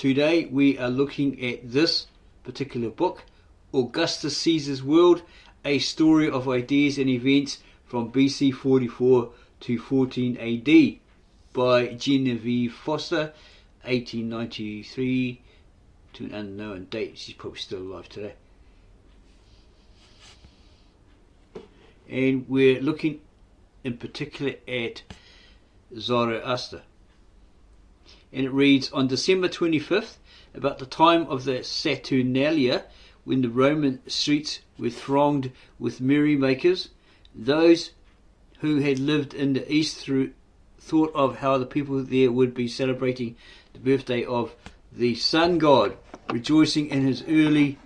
Today we are looking at this particular book, Augustus Caesar's World, a story of ideas and events from BC 44 to 14 AD by Genevieve Foster, 1893 to an unknown date. She's probably still alive today. And we're looking in particular at Zoroaster. And it reads, on December 25th, about the time of the Saturnalia, when the Roman streets were thronged with merrymakers, those who had lived in the east thought of how the people there would be celebrating the birthday of the sun god, rejoicing in his early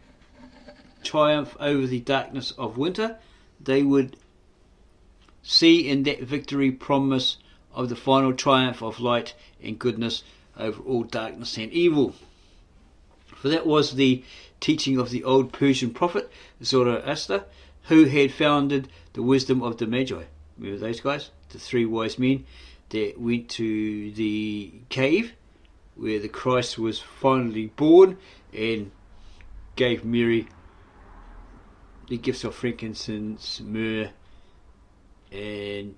triumph over the darkness of winter. They would see in that victory promise of the final triumph of light and goodness over all darkness and evil. For that was the teaching of the old Persian prophet Zoroaster, who had founded the wisdom of the Magi. Remember those guys? The three wise men that went to the cave where the Christ was finally born and gave Mary the gifts of frankincense, myrrh, and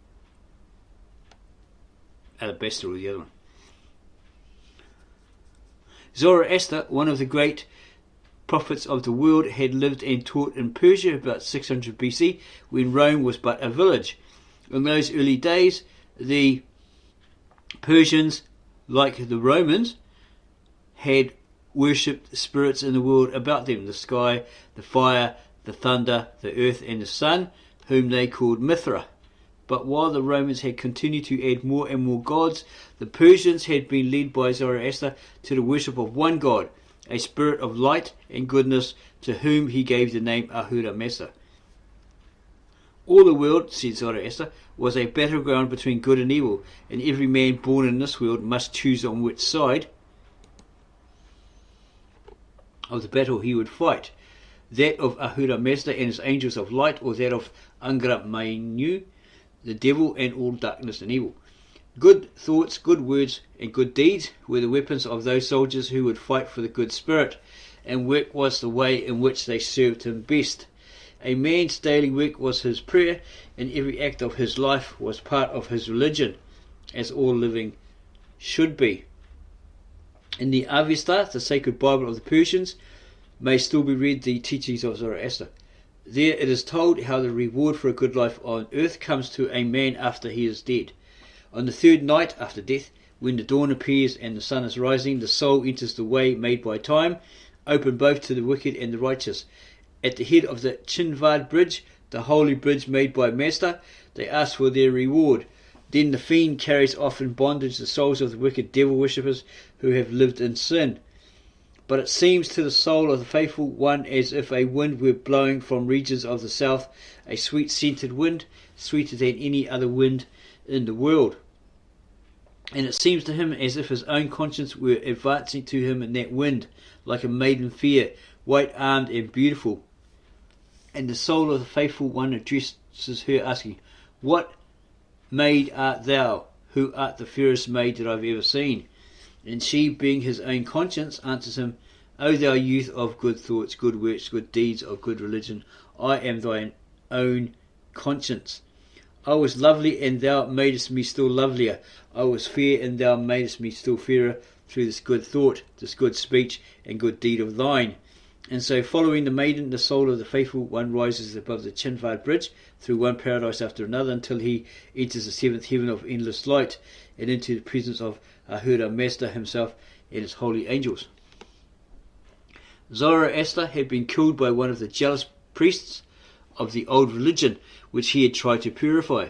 alabaster, or the other one. Zoroaster, one of the great prophets of the world, had lived and taught in Persia about 600 BC, when Rome was but a village. In those early days, the Persians, like the Romans, had worshipped spirits in the world about them, the sky, the fire, the thunder, the earth, and the sun, whom they called Mithra. But while the Romans had continued to add more and more gods, the Persians had been led by Zoroaster to the worship of one god, a spirit of light and goodness, to whom he gave the name Ahura Mazda. All the world, said Zoroaster, was a battleground between good and evil, and every man born in this world must choose on which side of the battle he would fight, that of Ahura Mazda and his angels of light, or that of Angra Mainyu, the devil and all darkness and evil. Good thoughts, good words, and good deeds were the weapons of those soldiers who would fight for the good spirit, and work was the way in which they served him best. A man's daily work was his prayer, and every act of his life was part of his religion, as all living should be. In the Avesta, the sacred Bible of the Persians, may still be read the teachings of Zoroaster. There it is told how the reward for a good life on earth comes to a man after he is dead. On the third night after death, when the dawn appears and the sun is rising, the soul enters the way made by time, open both to the wicked and the righteous. At the head of the Chinvad bridge, the holy bridge made by Mazda, they ask for their reward. Then the fiend carries off in bondage the souls of the wicked devil worshippers who have lived in sin. But it seems to the soul of the faithful one as if a wind were blowing from regions of the south, a sweet-scented wind, sweeter than any other wind in the world. And it seems to him as if his own conscience were advancing to him in that wind, like a maiden fair, white-armed and beautiful. And the soul of the faithful one addresses her, asking, what maid art thou, who art the fairest maid that I've ever seen? And she, being his own conscience, answers him, O thou youth of good thoughts, good works, good deeds, of good religion, I am thine own conscience. I was lovely, and thou madest me still lovelier. I was fair, and thou madest me still fairer, through this good thought, this good speech, and good deed of thine. And so, following the maiden, the soul of the faithful one rises above the Chinvad bridge, through one paradise after another, until he enters the seventh heaven of endless light, and into the presence of Ahura Mazda himself and his holy angels. Zoroaster had been killed by one of the jealous priests of the old religion, which he had tried to purify.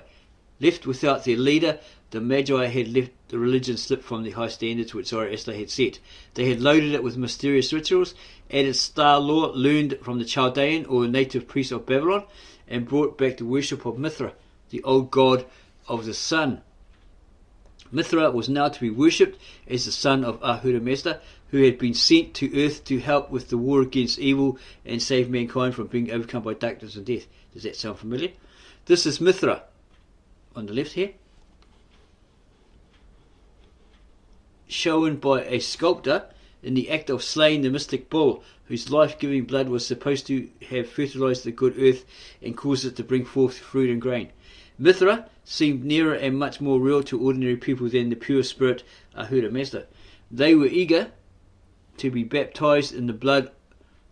Left without their leader, the Magi had let the religion slip from the high standards which Zoroaster had set. They had loaded it with mysterious rituals, added star lore learned from the Chaldean or native priests of Babylon, and brought back the worship of Mithra, the old god of the sun. Mithra was now to be worshipped as the son of Ahura Mazda, who had been sent to earth to help with the war against evil and save mankind from being overcome by darkness and death. Does that sound familiar? This is Mithra on the left here, shown by a sculptor in the act of slaying the mystic bull, whose life-giving blood was supposed to have fertilized the good earth and caused it to bring forth fruit and grain. Mithra seemed nearer and much more real to ordinary people than the pure spirit Ahura Mazda. They were eager to be baptized in the blood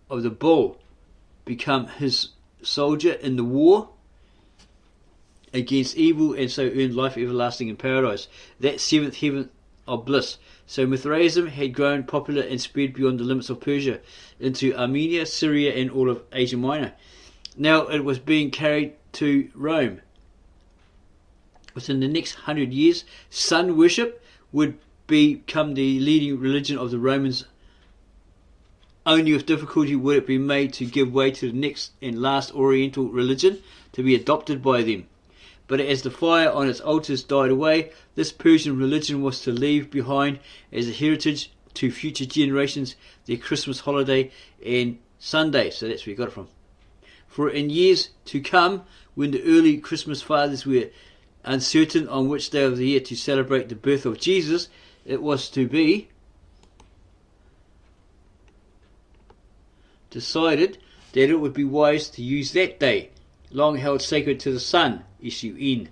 of the bull, become his soldier in the war against evil, and so earn life everlasting in paradise, that seventh heaven of bliss. So Mithraism had grown popular and spread beyond the limits of Persia into Armenia, Syria, and all of Asia Minor. Now it was being carried to Rome. Within the next 100 years, sun worship would become the leading religion of the Romans. Only with difficulty would it be made to give way to the next and last Oriental religion to be adopted by them. But as the fire on its altars died away, this Persian religion was to leave behind as a heritage to future generations their Christmas holiday and Sunday. So that's where we got it from. For in years to come, when the early Christmas fathers were uncertain on which day of the year to celebrate the birth of Jesus, it was to be decided that it would be wise to use that day, long held sacred to the sun, S-U-N.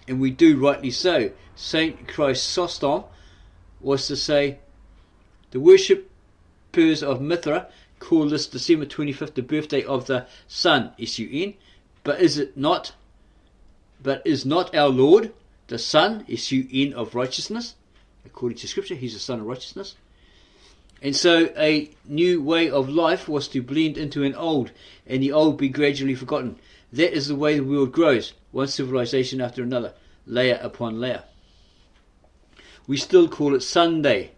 And we do rightly so. Saint Chrysostom was to say, the worshippers of Mithra call this December 25th the birthday of the sun, S-U-N. But is not our Lord the Son, S-U-N, of righteousness? According to Scripture, he's the Son of righteousness. And so a new way of life was to blend into an old, and the old be gradually forgotten. That is the way the world grows, one civilization after another, layer upon layer. We still call it Sunday.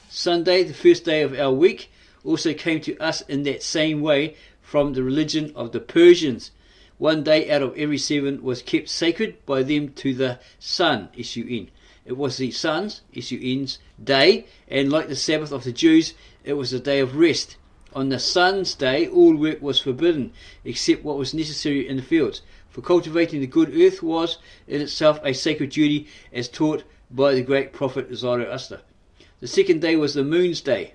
Sunday, the first day of our week, also came to us in that same way from the religion of the Persians. One day out of every 7 was kept sacred by them to the sun, S-U-N. It was the sun's, S-U-N's, day, and like the Sabbath of the Jews, it was a day of rest. On the sun's day, all work was forbidden, except what was necessary in the fields. For cultivating the good earth was in itself a sacred duty, as taught by the great prophet Zoroaster. The second day was the moon's day,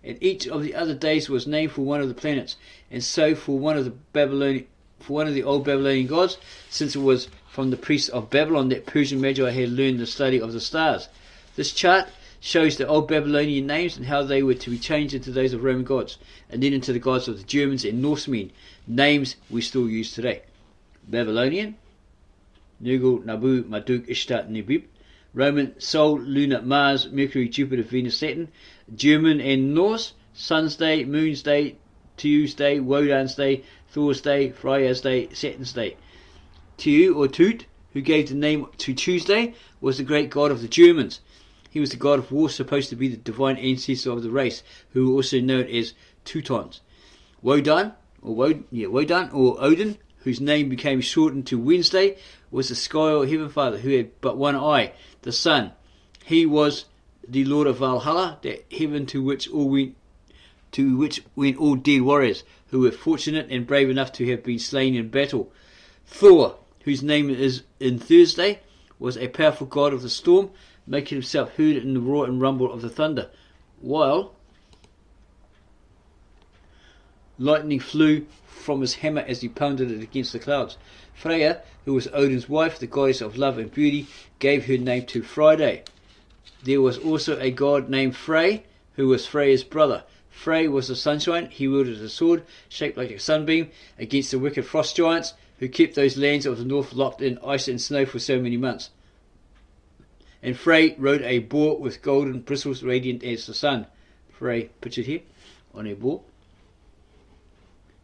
and each of the other days was named for one of the planets, and so for one of the old Babylonian gods, since it was from the priests of Babylon that Persian Magi had learned the study of the stars. This chart shows the old Babylonian names and how they were to be changed into those of Roman gods, and then into the gods of the Germans and Norsemen, names we still use today. Babylonian, Nergal, Nabu, Marduk, Ishtar, Nebib. Roman, Sol, Luna, Mars, Mercury, Jupiter, Venus, Saturn. German and Norse, Sun's Day, Moon's Day, Tuesday, Wodan's Day, Thor's Day, Freya's Day, Saturn's Day. Tu or Tut, who gave the name to Tuesday, was the great god of the Germans. He was the god of war, supposed to be the divine ancestor of the race, who were also known as Teutons. Wodan or Odin, whose name became shortened to Wednesday, was the sky or heaven father who had but one eye, the sun. He was the lord of Valhalla, that heaven to which went all dead warriors who were fortunate and brave enough to have been slain in battle. Thor, whose name is in Thursday, was a powerful god of the storm, making himself heard in the roar and rumble of the thunder, while lightning flew from his hammer as he pounded it against the clouds. Freya, who was Odin's wife, the goddess of love and beauty, gave her name to Friday. There was also a god named Frey, who was Freya's brother. Frey was the sunshine. He wielded a sword shaped like a sunbeam against the wicked frost giants who kept those lands of the north locked in ice and snow for so many months. And Frey rode a boar with golden bristles radiant as the sun. Frey, pictured here, on a boar.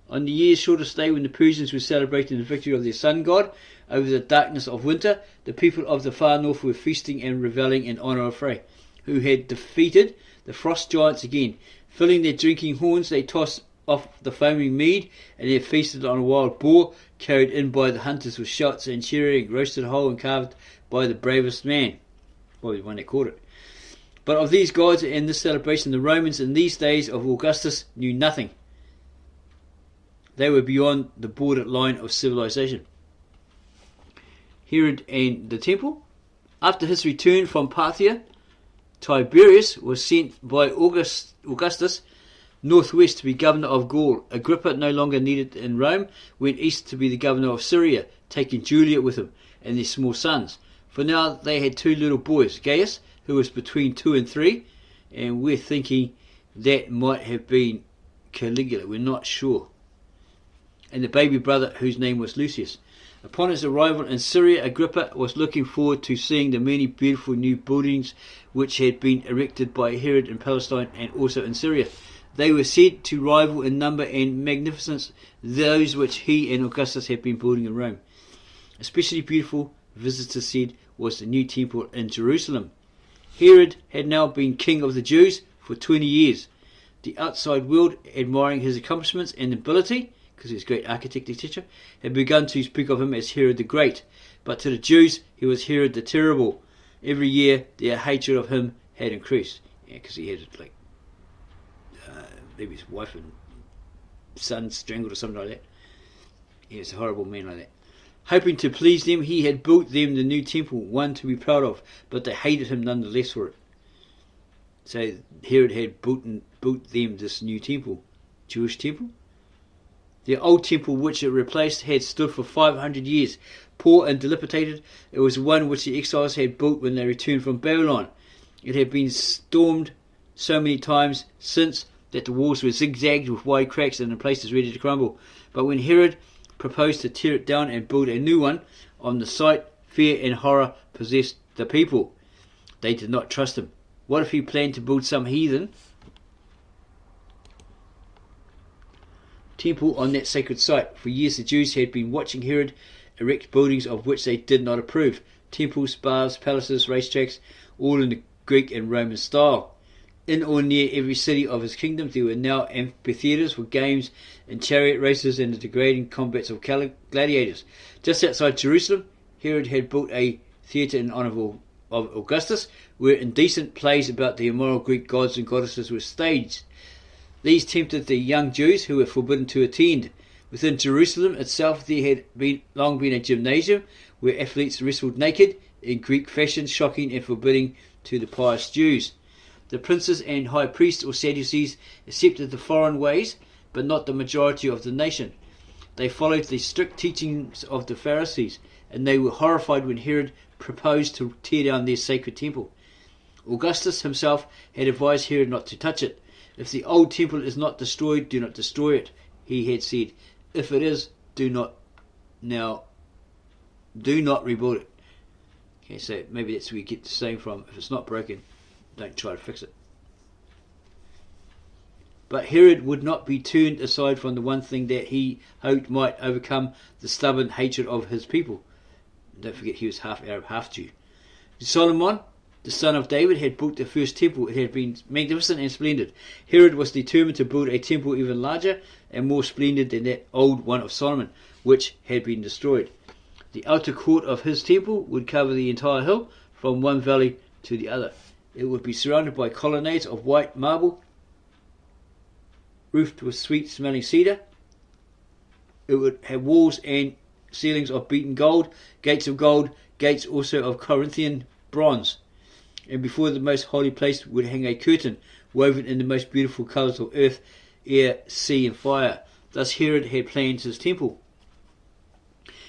On the year's shortest day, when the Persians were celebrating the victory of their sun god over the darkness of winter, the people of the far north were feasting and revelling in honour of Frey, who had defeated the frost giants again. Filling their drinking horns, they tossed off the foaming mead, and they feasted on a wild boar, carried in by the hunters with shots and cheering, roasted whole and carved by the bravest man. Probably the one that caught it. But of these gods and this celebration, the Romans in these days of Augustus knew nothing. They were beyond the border line of civilization. Herod and the temple. After his return from Parthia Tiberius was sent by Augustus northwest to be governor of Gaul. Agrippa, no longer needed in Rome, went east to be the governor of Syria, taking Julia with him and their small sons. For now they had 2 little boys, Gaius, who was between 2 and 3, and we're thinking that might have been Caligula, we're not sure, and the baby brother whose name was Lucius. Upon his arrival in Syria, Agrippa was looking forward to seeing the many beautiful new buildings which had been erected by Herod in Palestine and also in Syria. They were said to rival in number and magnificence those which he and Augustus had been building in Rome. Especially beautiful, visitors said, was the new temple in Jerusalem. Herod had now been king of the Jews for 20 years. The outside world, admiring his accomplishments and ability, because he was a great architect, etc., had begun to speak of him as Herod the Great. But to the Jews, he was Herod the Terrible. Every year, their hatred of him had increased. Yeah, because he had, like, maybe his wife and son strangled or something like that. He was a horrible man like that. Hoping to please them, he had built them the new temple, one to be proud of, but they hated him nonetheless for it. So Herod had built them this new temple, Jewish temple. The old temple which it replaced had stood for 500 years, poor and dilapidated. It was one which the exiles had built when they returned from Babylon. It had been stormed so many times since that the walls were zigzagged with wide cracks and in places ready to crumble. But when Herod proposed to tear it down and build a new one on the site, fear and horror possessed the people. They did not trust him. What if he planned to build some heathen temple on that sacred site? For years the Jews had been watching Herod erect buildings of which they did not approve. Temples, baths, palaces, racetracks, all in the Greek and Roman style. In or near every city of his kingdom there were now amphitheatres for games and chariot races and the degrading combats of gladiators. Just outside Jerusalem, Herod had built a theatre in honour of Augustus, where indecent plays about the immoral Greek gods and goddesses were staged. These tempted the young Jews who were forbidden to attend. Within Jerusalem itself there had long been a gymnasium where athletes wrestled naked in Greek fashion, shocking and forbidding to the pious Jews. The princes and high priests or Sadducees accepted the foreign ways, but not the majority of the nation. They followed the strict teachings of the Pharisees, and they were horrified when Herod proposed to tear down their sacred temple. Augustus himself had advised Herod not to touch it. If the old temple is not destroyed, do not destroy it, he had said. If it is, do not rebuild it. Okay, so maybe that's where you get the saying from, if it's not broken, don't try to fix it. But Herod would not be turned aside from the one thing that he hoped might overcome the stubborn hatred of his people. Don't forget he was half Arab, half Jew. Solomon, the son of David, had built the first temple. It had been magnificent and splendid. Herod was determined to build a temple even larger and more splendid than that old one of Solomon, which had been destroyed. The outer court of his temple would cover the entire hill from one valley to the other. It would be surrounded by colonnades of white marble, roofed with sweet-smelling cedar. It would have walls and ceilings of beaten gold, gates of gold, gates also of Corinthian bronze. And before the most holy place would hang a curtain, woven in the most beautiful colours of earth, air, sea and fire. Thus Herod had planned his temple.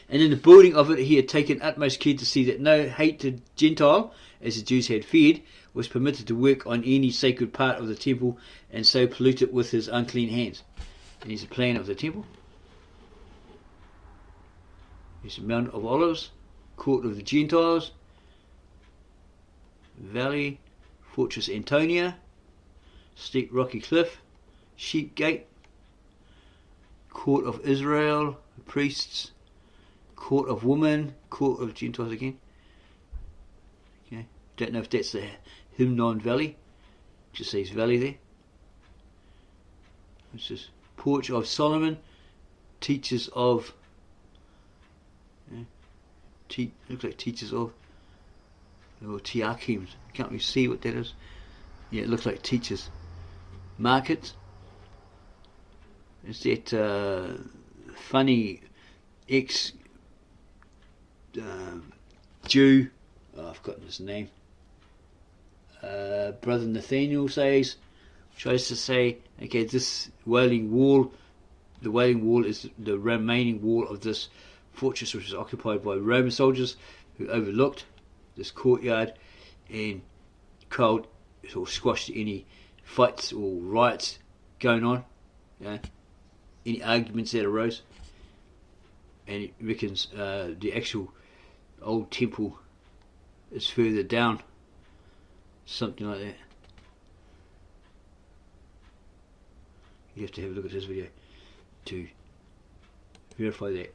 And in the building of it he had taken utmost care to see that no hated Gentile, as the Jews had feared, was permitted to work on any sacred part of the temple and so pollute it with his unclean hands. And here's a plan of the temple. Here's the Mount of Olives, Court of the Gentiles, Valley, Fortress Antonia, Steep Rocky Cliff, Sheep Gate, Court of Israel, Priests, Court of Women, Court of Gentiles again. Okay, don't know if that's the Hymnon Valley, just says Valley there. This is Porch of Solomon, Teachers of, looks like Teachers of, or Tiakim, can't really see what that is. Yeah, it looks like Teachers. Market, is that funny ex Jew, I've forgotten his name, Brother Nathaniel tries to say, okay, this Wailing Wall, the Wailing Wall is the remaining wall of this fortress which was occupied by Roman soldiers who overlooked this courtyard and quelled or squashed any fights or riots going on, any arguments that arose. And it reckons the actual old temple is further down, something like that. You have to have a look at this video to verify that.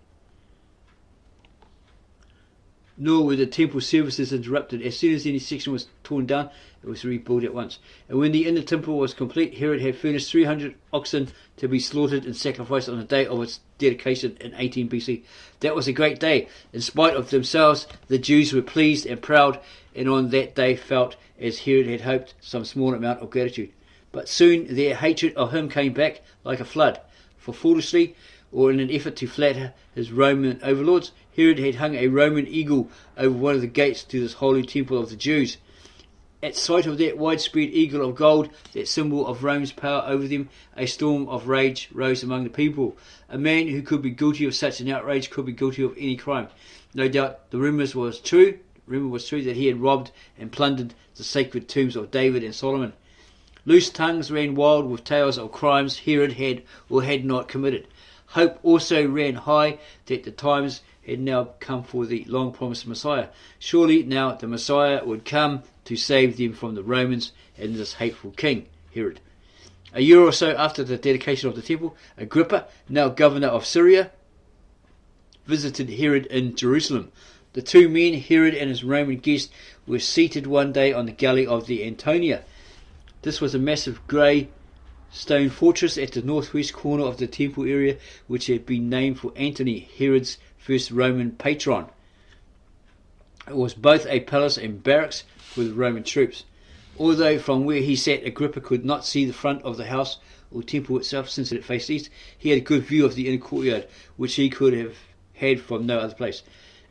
Nor were the temple services interrupted. As soon as any section was torn down, it was rebuilt at once. And when the inner temple was complete, Herod had furnished 300 oxen to be slaughtered and sacrificed on the day of its dedication in 18 BC. That was a great day. In spite of themselves, the Jews were pleased and proud, and on that day felt, as Herod had hoped, some small amount of gratitude. But soon their hatred of him came back like a flood. For foolishly, or in an effort to flatter his Roman overlords, Herod had hung a Roman eagle over one of the gates to this holy temple of the Jews. At sight of that widespread eagle of gold, that symbol of Rome's power over them, a storm of rage rose among the people. A man who could be guilty of such an outrage could be guilty of any crime. No doubt the rumour was true that he had robbed and plundered the sacred tombs of David and Solomon. Loose tongues ran wild with tales of crimes Herod had or had not committed. Hope also ran high that the times had now come for the long-promised Messiah. Surely now the Messiah would come to save them from the Romans and this hateful king, Herod. A year or so after the dedication of the temple, Agrippa, now governor of Syria, visited Herod in Jerusalem. The two men, Herod and his Roman guest, were seated one day on the galley of the Antonia. This was a massive grey stone fortress at the northwest corner of the temple area, which had been named for Antony, Herod's first Roman patron. It was both a palace and barracks for the Roman troops. Although from where he sat Agrippa could not see the front of the house or temple itself, since it faced east, he had a good view of the inner courtyard, which he could have had from no other place.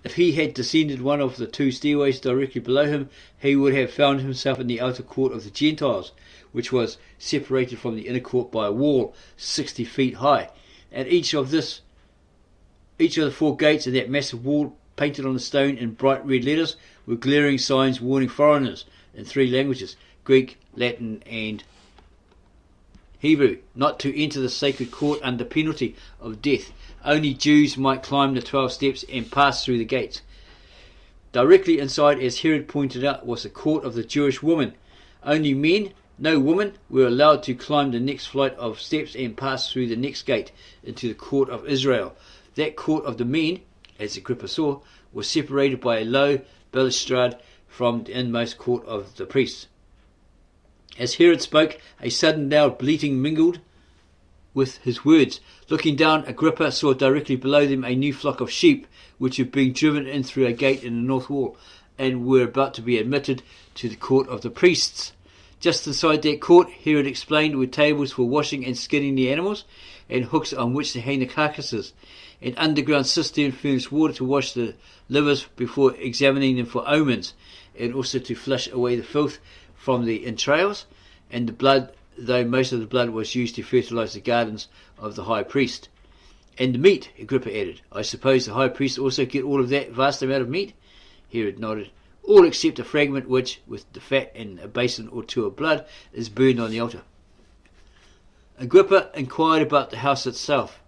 If he had descended one of the two stairways directly below him, he would have found himself in the outer court of the Gentiles, which was separated from the inner court by a wall 60 feet high. At each of the four gates in that massive wall, painted on the stone in bright red letters, were glaring signs warning foreigners in 3 languages, Greek, Latin and Hebrew, not to enter the sacred court under penalty of death. Only Jews might climb the 12 steps and pass through the gates. Directly inside, as Herod pointed out, was the court of the Jewish woman. Only men, no women, were allowed to climb the next flight of steps and pass through the next gate into the court of Israel. That court of the men, as Agrippa saw, was separated by a low balustrade from the inmost court of the priests. As Herod spoke, a sudden loud bleating mingled with his words. Looking down, Agrippa saw directly below them a new flock of sheep, which had been driven in through a gate in the north wall, and were about to be admitted to the court of the priests. Just inside that court, Herod explained, were tables for washing and skinning the animals, and hooks on which to hang the carcasses. An underground cistern furnished water to wash the livers before examining them for omens, and also to flush away the filth from the entrails and the blood, though most of the blood was used to fertilize the gardens of the high priest. And the meat, Agrippa added. I suppose the high priest also get all of that vast amount of meat? Herod nodded. All except a fragment which, with the fat and a basin or two of blood, is burned on the altar. Agrippa inquired about the house itself.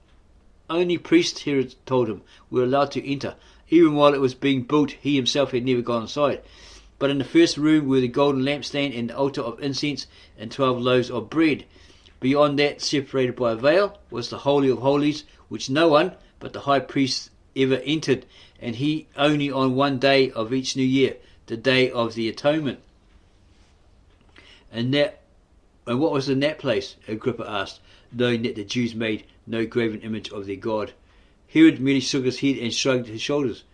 Only priests, Herod told him, were allowed to enter. Even while it was being built, he himself had never gone inside. But in the first room were the golden lampstand and the altar of incense and 12 loaves of bread. Beyond that, separated by a veil, was the Holy of Holies, which no one but the high priest ever entered, and he only on one day of each new year, the Day of the Atonement. And what was in that place? Agrippa asked, knowing that the Jews made no graven image of their God. Herod merely shook his head and shrugged his shoulders.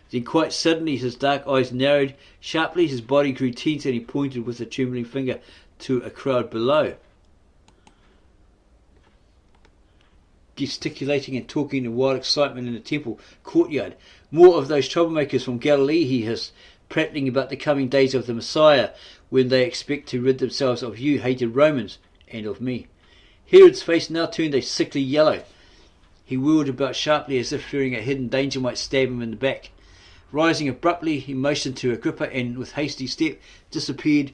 Then quite suddenly his dark eyes narrowed sharply, his body grew tense, and he pointed with a trembling finger to a crowd below, gesticulating and talking in wild excitement in the temple courtyard. More of those troublemakers from Galilee, he hissed, prattling about the coming days of the Messiah. when they expect to rid themselves of you hated Romans and of me." Herod's face now turned a sickly yellow. He whirled about sharply as if fearing a hidden danger might stab him in the back. Rising abruptly, he motioned to Agrippa and with hasty step disappeared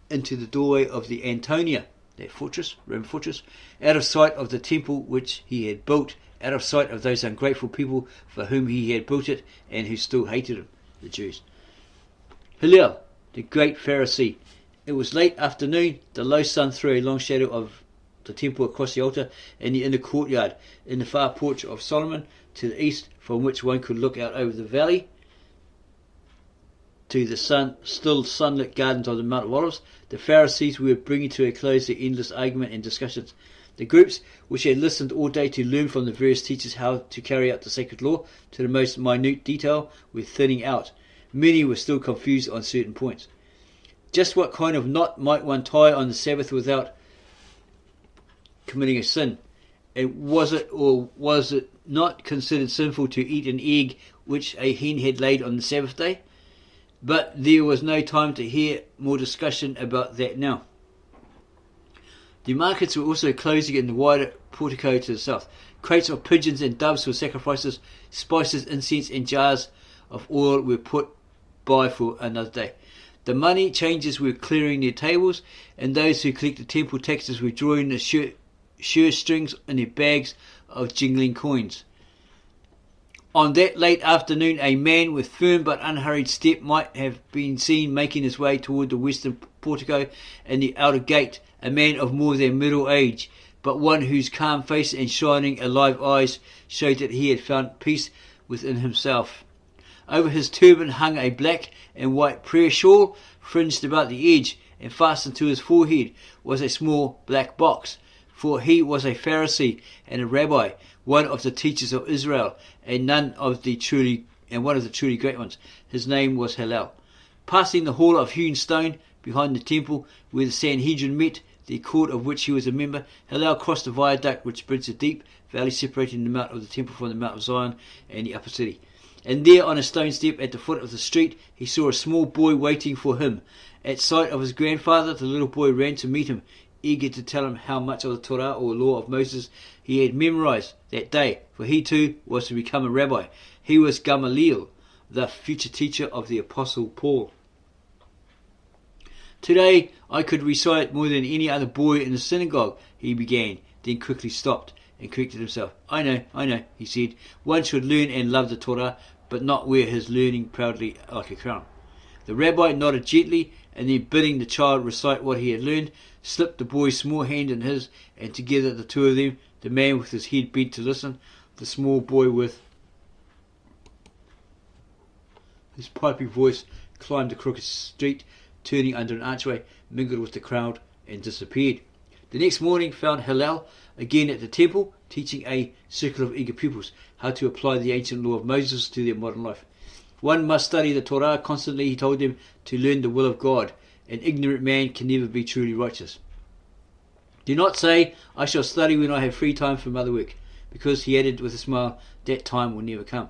into the doorway of the Antonia, that fortress, Roman fortress, out of sight of the temple which he had built, out of sight of those ungrateful people for whom he had built it and who still hated him, the Jews. Hillel, the great Pharisee. It was late afternoon. The low sun threw a long shadow of the temple across the altar in the inner courtyard, in the far porch of Solomon to the east, from which one could look out over the valley to the still sunlit gardens of the Mount of Olives. The Pharisees were bringing to a close their endless argument and discussions. The groups, which had listened all day to learn from the various teachers how to carry out the sacred law to the most minute detail, were thinning out. Many were still confused on certain points. Just what kind of knot might one tie on the Sabbath without committing a sin? And was it or was it not considered sinful to eat an egg which a hen had laid on the Sabbath day? But there was no time to hear more discussion about that now. The markets were also closing in the wider portico to the south. Crates of pigeons and doves for sacrifices, spices, incense, and jars of oil were put by for another day. The money changers were clearing their tables, and those who collected temple taxes were drawing the sure strings in their bags of jingling coins. On that late afternoon, a man with firm but unhurried step might have been seen making his way toward the western portico and the outer gate, a man of more than middle age, but one whose calm face and shining alive eyes showed that he had found peace within himself. Over his turban hung a black and white prayer shawl, fringed about the edge, and fastened to his forehead was a small black box, for he was a Pharisee and a rabbi, one of the teachers of Israel, and one of the truly great ones. His name was Hillel. Passing the hall of hewn stone behind the temple where the Sanhedrin met, the court of which he was a member, Hillel crossed the viaduct which bridged the deep valley separating the mount of the temple from the Mount of Zion and the upper city. And there, on a stone step at the foot of the street, he saw a small boy waiting for him. At sight of his grandfather, the little boy ran to meet him, eager to tell him how much of the Torah or law of Moses he had memorized that day, for he too was to become a rabbi. He was Gamaliel, the future teacher of the Apostle Paul. "Today I could recite more than any other boy in the synagogue," he began, then quickly stopped and corrected himself. I know, he said. "One should learn and love the Torah, but not wear his learning proudly like a crown." The rabbi nodded gently, and then bidding the child recite what he had learned, slipped the boy's small hand in his, and together the two of them, the man with his head bent to listen, the small boy with his piping voice, climbed the crooked street, turning under an archway, mingled with the crowd, and disappeared. The next morning found Hillel again at the temple, teaching a circle of eager pupils how to apply the ancient law of Moses to their modern life. One must study the Torah constantly, he told them, to learn the will of God. An ignorant man can never be truly righteous. Do not say, "I shall study when I have free time from other work," because, he added with a smile, that time will never come.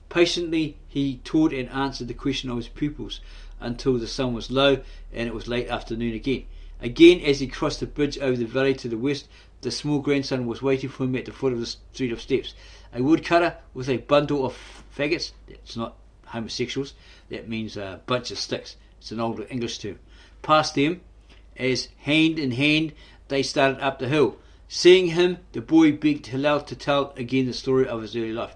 Patiently he taught and answered the question of his pupils until the sun was low and it was late afternoon again. Again, as he crossed the bridge over the valley to the west, the small grandson was waiting for him at the foot of the street of steps. A woodcutter with a bundle of faggots, that's not homosexuals, that means a bunch of sticks, it's an old English term, passed them as hand in hand they started up the hill. Seeing him, the boy begged Hillel to tell again the story of his early life,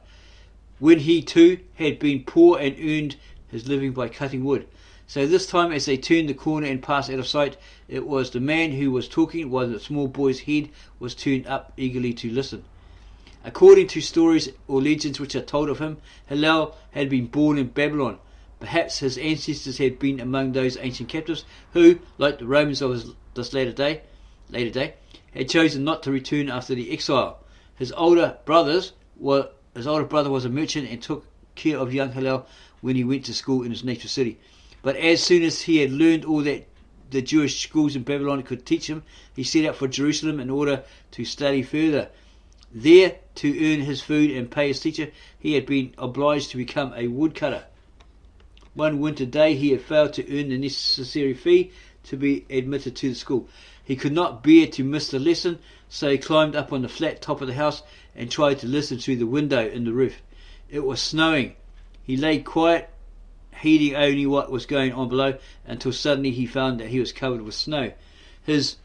when he too had been poor and earned his living by cutting wood. So this time, as they turned the corner and passed out of sight, it was the man who was talking, while the small boy's head was turned up eagerly to listen. According to stories or legends which are told of him, Hillel had been born in Babylon. Perhaps his ancestors had been among those ancient captives who, like the Romans of this later day, had chosen not to return after the exile. His older brother was a merchant and took care of young Hillel when he went to school in his native city. But as soon as he had learned all that the Jewish schools in Babylon could teach him, he set out for Jerusalem in order to study further. There, to earn his food and pay his teacher, he had been obliged to become a woodcutter. One winter day he had failed to earn the necessary fee to be admitted to the school. He could not bear to miss the lesson, so he climbed up on the flat top of the house and tried to listen through the window in the roof. It was snowing. He lay quiet, heeding only what was going on below, until suddenly he found that he was covered with snow. His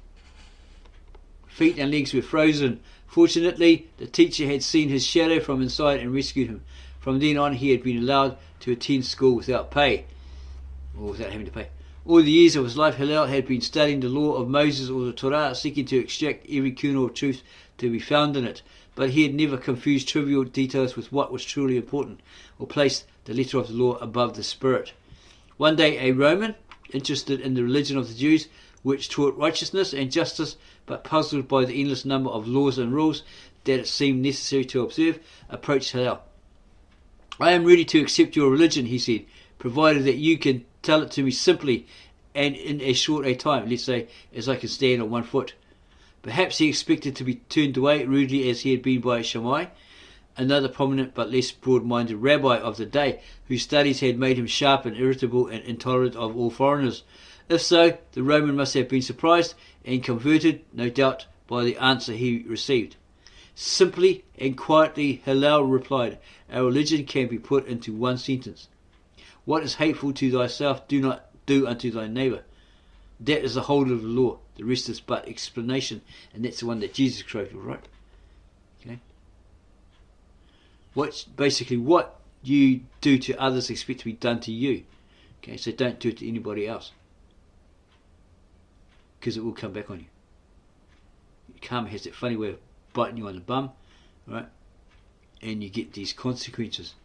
feet and legs were frozen. Fortunately, the teacher had seen his shadow from inside and rescued him. From then on, he had been allowed to attend school without pay, or without having to pay. All the years of his life, Hillel had been studying the law of Moses or the Torah, seeking to extract every kernel of truth to be found in it. But he had never confused trivial details with what was truly important, or placed the letter of the law above the spirit. One day, a Roman, interested in the religion of the Jews, which taught righteousness and justice, but puzzled by the endless number of laws and rules that it seemed necessary to observe, approached Hillel. "I am ready to accept your religion," he said, "provided that you can tell it to me simply and in as short a time, let's say, as I can stand on one foot." Perhaps he expected to be turned away rudely as he had been by Shammai, another prominent but less broad-minded rabbi of the day, whose studies had made him sharp and irritable and intolerant of all foreigners. If so, the Roman must have been surprised and converted, no doubt, by the answer he received. Simply and quietly, Hillel replied, "Our religion can be put into one sentence. What is hateful to thyself, do not do unto thy neighbour." That is the whole of the law. The rest is but explanation, and that's the one that Jesus quoted, right? Okay. Basically what you do to others expect to be done to you. Okay, so don't do it to anybody else, because it will come back on you. Karma has that funny way of biting you on the bum, right? And you get these consequences.